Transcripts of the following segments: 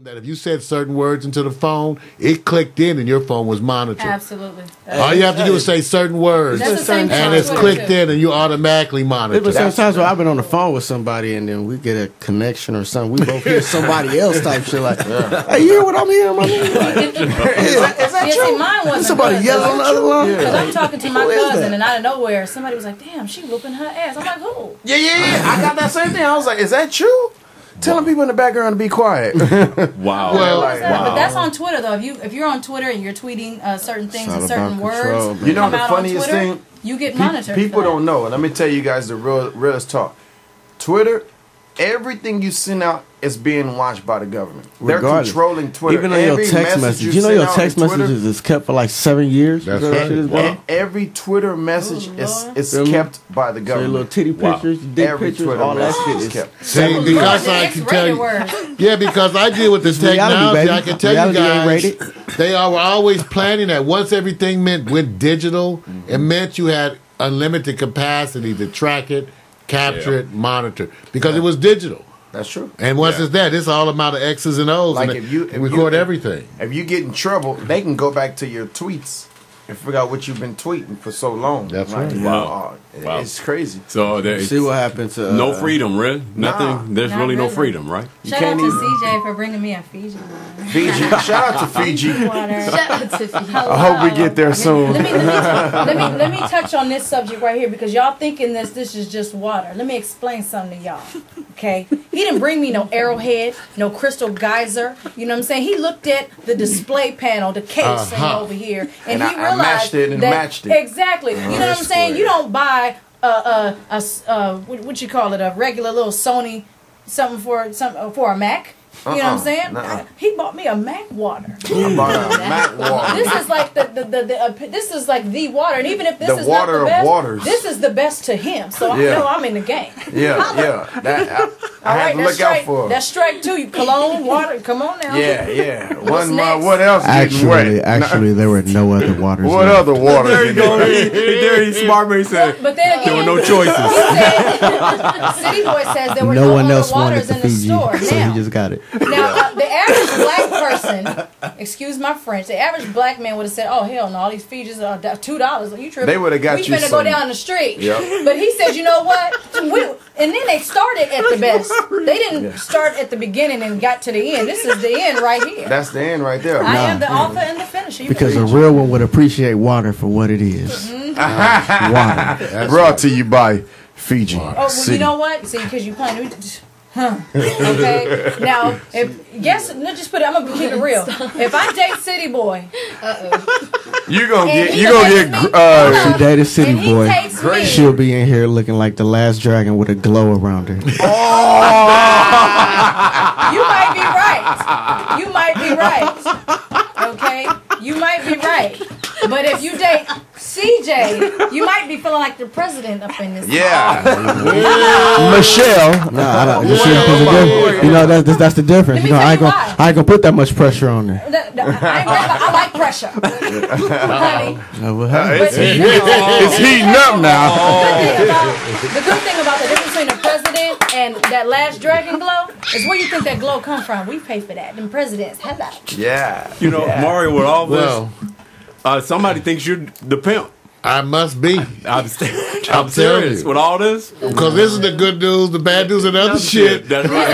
that if you said certain words into the phone, it clicked in and your phone was monitored. Absolutely. All you have to do is say certain words, and it's clicked in, and you automatically monitor. But sometimes when I've been on the phone with somebody, and then we get a connection or something, we both hear somebody else type shit like, "Hey, you hear what I'm hearing, my nigga?" Like, is that true? See, mine wasn't somebody good, yelling on the other line? Because I'm talking to my cousin, and out of nowhere, somebody was like, "Damn, she whooping her ass." I'm like, "Who?" Yeah. I got that same thing. I was like, "Is that true?" Telling people in the background to be quiet. Wow. Well, But that's on Twitter though. If you're on Twitter and you're tweeting certain things and certain words, you know come the out on funniest Twitter, thing? you get monitored. People don't know. Let me tell you guys the realest talk. Twitter, everything you send out is being watched by the government. They're controlling Twitter. Even on your text message. You know your text messages is kept for like 7 years? That's right. Every Twitter message is kept by the government. So your little titty pictures, dick pictures, all that shit is kept. See, because I can tell you, because I deal with the technology, I can tell you guys, they were always planning that once everything went digital, it meant you had unlimited capacity to track it, capture it, monitor, because it was digital. That's true. And once it's that, it's all about the X's and O's. Like and if you record everything. If you get in trouble, they can go back to your tweets and figure out what you've been tweeting for so long. That's like, right. Wow. It's crazy. So see what happens to no freedom, really. Nothing. Nah. There's Not really no really. freedom, right? Shout out to CJ for bringing me a Fiji water. Fiji. Shout out to Fiji. Water. Shout out to Fiji. I hope we get there soon. Let me touch on this subject right here because y'all thinking this is just water. Let me explain something to y'all. Okay, he didn't bring me no Arrowhead, no Crystal Geyser. You know what I'm saying? He looked at the display panel, the case thing over here, and he realized I matched it and that matched it. exactly. You know what I'm saying? You don't buy what you call it, a regular little Sony something for a Mac. You know what I'm saying? He bought me a Mac water. I bought a Mac water. This is like this is like the water, and even if this The is water not the of best, waters. this is the best to him. So I know I'm in the game. Yeah. That, I had to look out for. That's strike two. You cologne water. Come on now. Yeah. next? What else? Actually, there were no other waters. What other water? There you go. There he smart man said. But then again, there were no choices. City Boy says there were No no one other else wanted waters the in the Fiji, store. so Now, he just got it. Now, the average black person, excuse my French, the average black man would have said, "Oh hell no, all these Fijis are $2. You tripping? They would have got we you finna some. go down the street." Yep. But he said, "You know what? And then they started at the best. They didn't start at the beginning and got to the end. This is the end right here. That's the end right there. I am the author and the finisher. Because a real one would appreciate water for what it is. Water. Brought to you by Fiji. Oh, well, you know what? See, because you playing. Okay. Now, let's just put it. I'm gonna keep it real. If I date City Boy, you gonna get she dated City and he Boy. takes me. She'll be in here looking like the last dragon with a glow around her. You might be right. You might be right. Okay? You might be right. But if you date CJ, you might be feeling like the president up in this. Michelle. No, I don't. You know that's the difference. You know, I ain't gonna put that much pressure on her. I like pressure. Honey. It's heating up now. The good thing about the difference between the president and that last dragon glow is where you think that glow come from. We pay for that. Them presidents, hello. Yeah. You know, Mario, with all this, somebody thinks you're the pimp. I must be. I'm telling serious. you. With all this? Because this is the good news, the bad news, and other shit. That's right.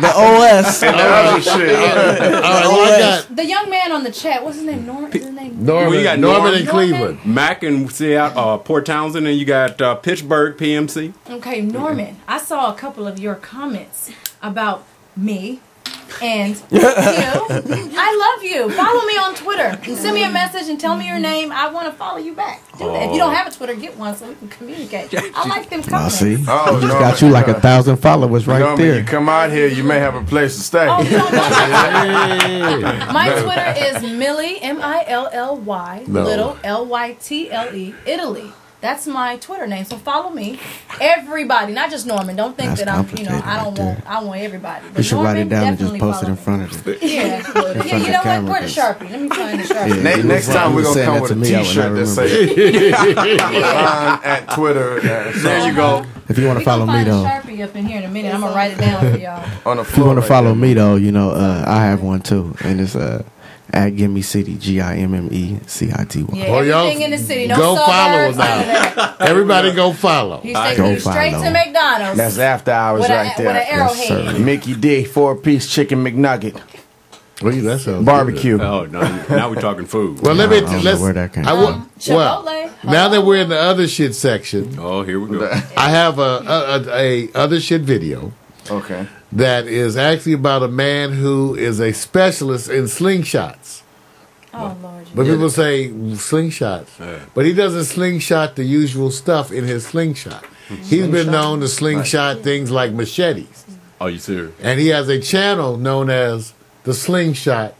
The OS. And the other shit. The young man on the chat, what's his name? Norman? We got Norman in Cleveland. Mac and Seattle, Port Townsend, and you got Pittsburgh, PMC. Okay, Norman, I saw a couple of your comments about me. And you, I love you. Follow me on Twitter and send me a message and tell me your name. I want to follow you back. Do that. If you don't have a Twitter, get one so we can communicate. I like them comments. See, just got you like 1,000 followers right there. You come out here, you may have a place to stay. Oh, you don't know my Twitter is Millie MILLY little LYTLE Italy. That's my Twitter name. So follow me. Everybody, not just Norman. Don't think that I'm, I want everybody. But you should Norman, write it down and just post it in front of it. Yeah. You know what? Where's the Sharpie? Let me find the Sharpie. Yeah, next time we're going to come with a t-shirt that says at Twitter. There you go. If you want to follow me, though, be up in here in a minute. I'm gonna write it down for y'all. On the If you floor. want to follow me though, you know, I have one too, and it's at Gimme City, GIMMECITY. Yeah, Well, y'all everything in the city. No go follow suburbs, him none of now. that. Everybody go follow. He's taking you straight to McDonald's. That's after hours with right with an there. arrowhead. Mickey D, 4-piece chicken McNugget. Well, that sounds Barbecue. good. Oh, now we're talking food. Well, let me. Let's. where that came Chipotle. Now that we're in the other shit section, Oh, here we go. I have a other shit video Okay. that is actually about a man who is a specialist in slingshots. Oh Lord. But people say slingshots, but he doesn't slingshot the usual stuff in his slingshot. He's been known to slingshot things like machetes, Are you serious? and he has a channel known as the Slingshot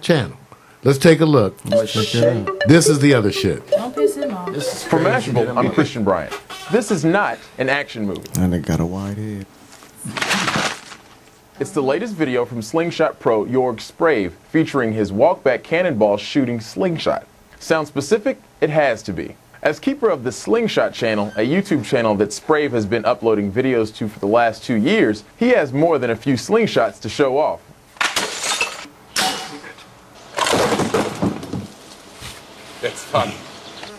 Channel. Let's take a look. This is the other shit. Don't piss him off. For Mashable, I'm Christian Bryant. This is not an action movie. And it got a wide head. It's the latest video from Slingshot Pro Jorg Sprave featuring his walkback cannonball shooting slingshot. Sound specific? It has to be. As keeper of the Slingshot channel, a YouTube channel that Sprave has been uploading videos to for the last 2 years, he has more than a few slingshots to show off. That's fun.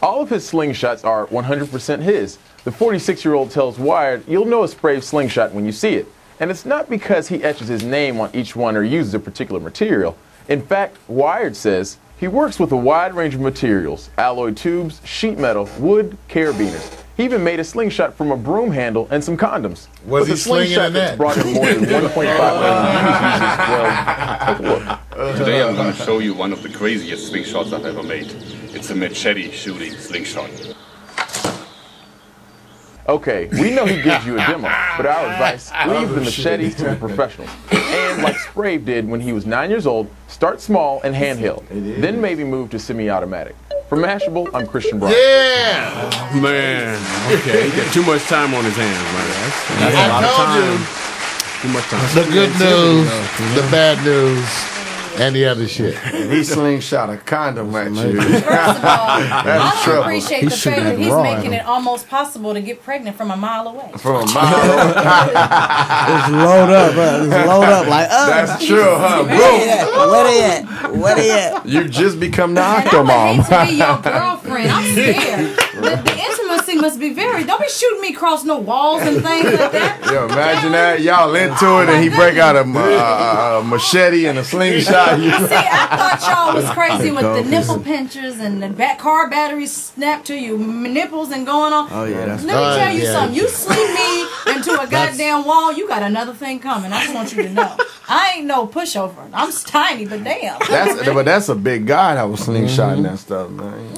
All of his slingshots are 100% his. The 46-year-old tells Wired, "You'll know a Sprave slingshot when you see it." And it's not because he etches his name on each one or uses a particular material. In fact, Wired says he works with a wide range of materials: alloy tubes, sheet metal, wood, carabiners. He even made a slingshot from a broom handle and some condoms. Was but he the slingshot slinging that's that? brought him more than 1.5 million views uses, well, take a look. Today I'm going to show you one of the craziest slingshots I've ever made. It's a machete shooting slingshot. Okay, we know he gives you a demo, but our advice, leave the machetes to the professionals. And like Sprave did when he was 9 years old, start small and handheld. Then maybe move to semi-automatic. For Mashable, I'm Christian Bryant. Yeah! Oh, man. Okay, he got too much time on his hands, man. That's a lot of I told time. you. Too much time. The good news, the bad news, and the other shit. He slingshot a condom at you. First of all, I trouble. don't appreciate He's the shooting fact that it he's raw making at it almost possible to get pregnant from a mile away. From a mile. It's load up, bro. It's load up like, That's true, huh? where they at? Where they at? Where they at? You just become the And I Octomom. would hate to be your girlfriend. I'm scared. The intimacy must be very. Don't be shooting me across no walls and things like that. Yo, imagine that. Y'all into it and he break out a machete and a slingshot. See, I thought y'all was crazy with the nipple pinchers and the car batteries snapped to you nipples and going on. Oh yeah, that's Let me tell you yeah. something. You sling me into a goddamn wall, you got another thing coming. I just want you to know. I ain't no pushover. I'm tiny, but damn. That's a big guy that was slingshotting that stuff, man.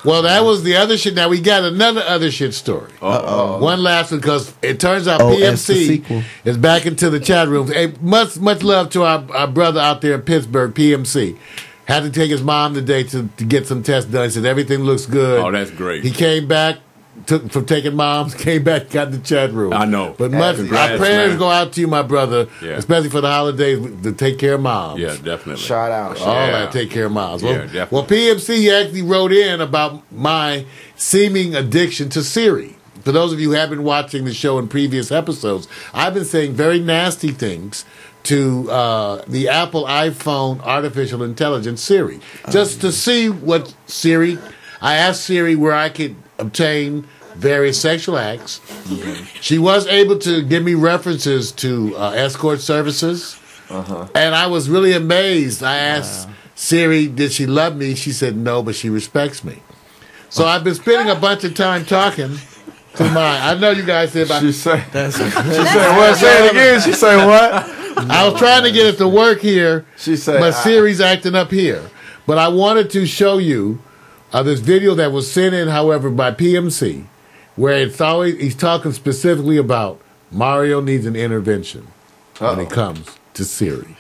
Well, that was the other shit. Now we got another other shit story. One last one, because it turns out it's the sequel. PMC is back into the chat room. Hey, much love to our brother out there in Pittsburgh, PMC. Had to take his mom today to get some tests done. He said everything looks good. Oh, that's great. He came back. From taking moms, came back, got in the chat room. I know. But Congrats, our prayers man. go out to you, my brother, Yeah. especially for the holidays, to take care of moms. Yeah, definitely. Shout out. All Yeah. that, take care of moms. Yeah, Well, definitely. well, PMC actually wrote in about my seeming addiction to Siri. For those of you who have been watching the show in previous episodes, I've been saying very nasty things to the Apple iPhone artificial intelligence Siri, just to see what Siri. I asked Siri where I could obtain various sexual acts. She was able to give me references to escort services, and I was really amazed. I asked Siri, did she love me? She said no, but she respects me. So I've been spending a bunch of time talking to my. I know you guys said about. She said what? Say it again. She say what? I was trying to get it to work here. She said, but Siri's acting up here. But I wanted to show you this video that was sent in, however, by PMC, where he's talking specifically about Mario needs an intervention when it comes to Siri.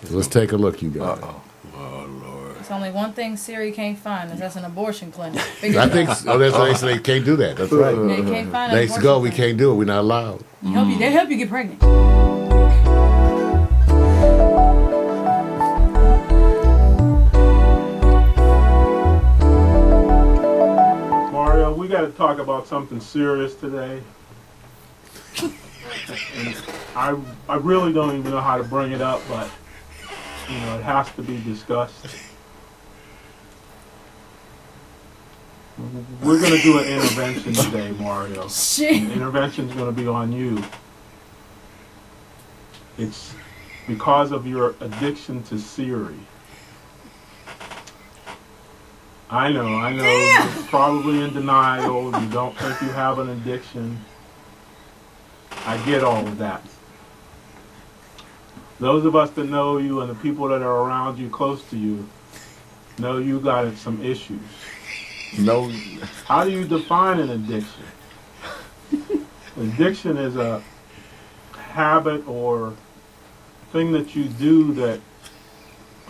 So let's take a look, you guys. There's only one thing Siri can't find, and that's an abortion clinic. I think that's why they say they can't do that. That's right. They can't find an They abortion go, we clinic. can't do it. We're not allowed. They help you get pregnant. Mario, we got to talk about something serious today. And I really don't even know how to bring it up, but you know, it has to be discussed. We're going to do an intervention today, Mario. The intervention is going to be on you. It's because of your addiction to Siri. I know, you're probably in denial, you don't think you have an addiction. I get all of that. Those of us that know you and the people that are around you, close to you, know you got some issues. No. How do you define an addiction? Addiction is a habit or thing that you do that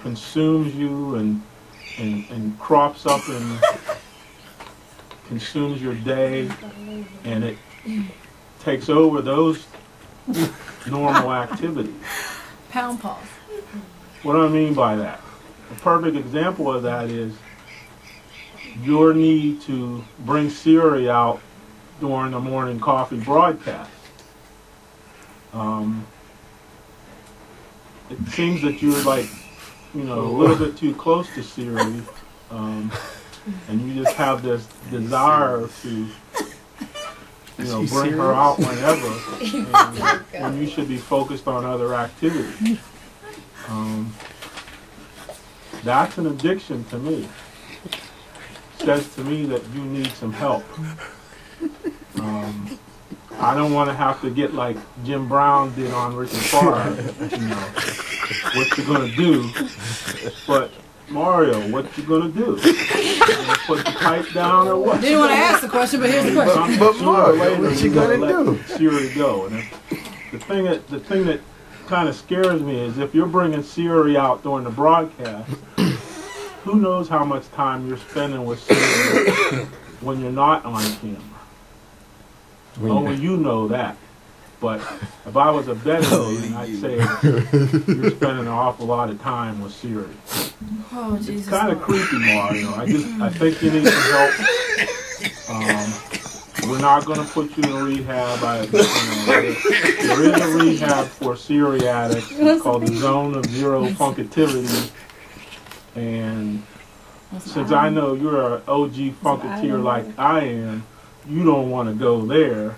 consumes you and crops up and consumes your day, and it takes over those normal activities. Pound pause. What do I mean by that? A perfect example of that is your need to bring Siri out during the morning coffee broadcast. It seems that you're like, you know, a little bit too close to Siri, and you just have this desire to, you know, bring her out whenever, when you should be focused on other activities. That's an addiction to me. Says to me that you need some help. I don't want to have to get like Jim Brown did on Rick and Favre, you know, what you gonna do. But Mario, what you gonna do? You gonna put the pipe down or what? Didn't want to ask the question, but here's the question. But Mario, what you gonna do? Siri go. And the thing that kind of scares me is if you're bringing Siri out during the broadcast, who knows how much time you're spending with Siri when you're not on camera. Only you know that. But if I was a betting man, I'd say you're spending an awful lot of time with Siri. Oh, Jesus. It's kind of creepy, Mario. I think you need some help. We're not going to put you in rehab. There is a rehab for Siri addicts. It's called the Zone of Zero Funkativity. And since I know you're an OG Funketeer like I am, you don't want to go there.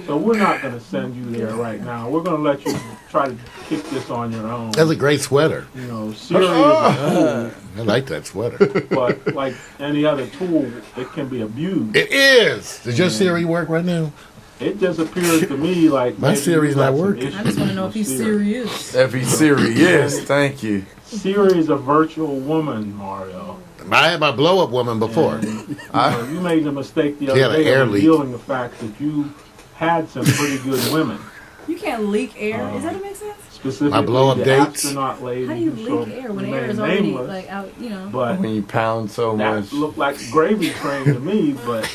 So we're not going to send you there right now. We're going to let you try to kick this on your own. That's a great sweater. You know, Siri is a tool. I like that sweater. But like any other tool, it can be abused. It is. Does your Siri work right now? It just appears to me like my Siri's not working. I just want to know if he's serious. If he's serious, thank you. Siri is a virtual woman, Mario. I had my blow-up woman before. You made the mistake the other day of revealing the fact that you had some pretty good women. You can't leak air. Does that make sense? Specifically, my blow-up dates. Astronaut lady. How do you leak air when air is already like out? You know. But when you pound so much, that looked like gravy train to me. But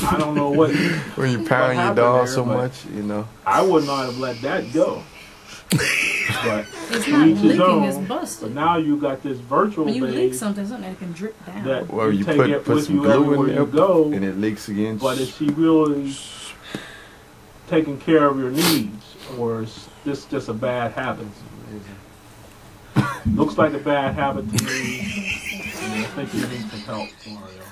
I don't know what. When you pound your dog so much, you know. I would not have let that go. But it's not leaking, it's busted. But now you got this virtual when you babe leak something that can drip down. That well, you take it put with some you glue everywhere in there, you go, and it leaks again. But is she really taking care of your needs, or is this just a bad habit? Looks like a bad habit to me, and I think you need some help, Mario.